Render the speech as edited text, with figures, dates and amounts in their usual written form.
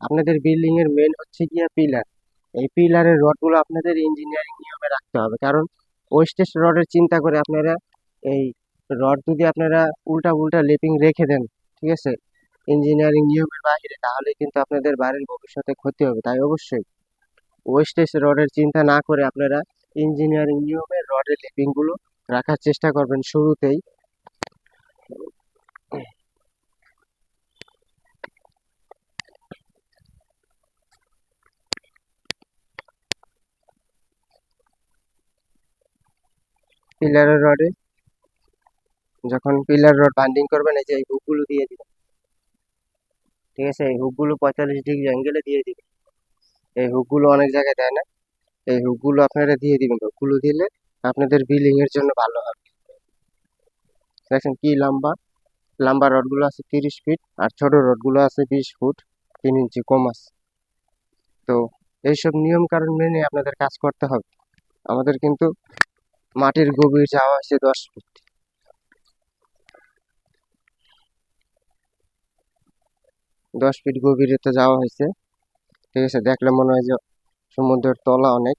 আপনাদের বিল্ডিং এর মেন হচ্ছে গিয়া পিলার। এই পিলারের রডগুলো আপনাদের ইঞ্জিনিয়ারিং নিয়মে রাখতে হবে, কারণ ওয়েস্টেজ রডের চিন্তা করে আপনারা এই রড যদি আপনারা উল্টা উল্টা লেপিং রেখে দেন, ঠিক আছে, ইঞ্জিনিয়ারিং নিয়মের বাইরে, তাহলে কিন্তু আপনাদের বাড়ির ভবিষ্যতে ক্ষতি হবে। তাই অবশ্যই ওয়েস্টেজ রডের চিন্তা না করে আপনারা ইঞ্জিনিয়ারিং নিয়মে রডের লেপিং গুলো রাখার চেষ্টা করবেন শুরুতেই। পিলারের রডে যখন পিলার রড বান্ডিং করবেন, এই যে এই হুকগুলো দিয়ে দিবেন, ঠিক আছে, এই হুকগুলো 45 ডিগ্রি অ্যাঙ্গেলে দিয়ে দিবেন। এই হুকগুলো অনেক জায়গায় দেয় না, এই হুকগুলো আপনারা দিয়ে দিবেন। হুকগুলো দিলে আপনাদের বিল্ডিং এর জন্য ভালো হবে। দেখেন কি লম্বা লম্বা রডগুলো আছে 30 ফিট, আর ছোট রডগুলো আছে 20 ফুট 3 ইঞ্চি কম আছে। তো এইসব নিয়ম কানুন মেনে আপনাদের কাজ করতে হবে। আমাদের কিন্তু মাটির গভীর যাওয়া হয়েছে 10 ফিট। 10 ফিট গভীরে তো যাওয়া হয়েছে, ঠিক আছে। দেখলে মনে হয় যে সমুদ্রের তলা অনেক।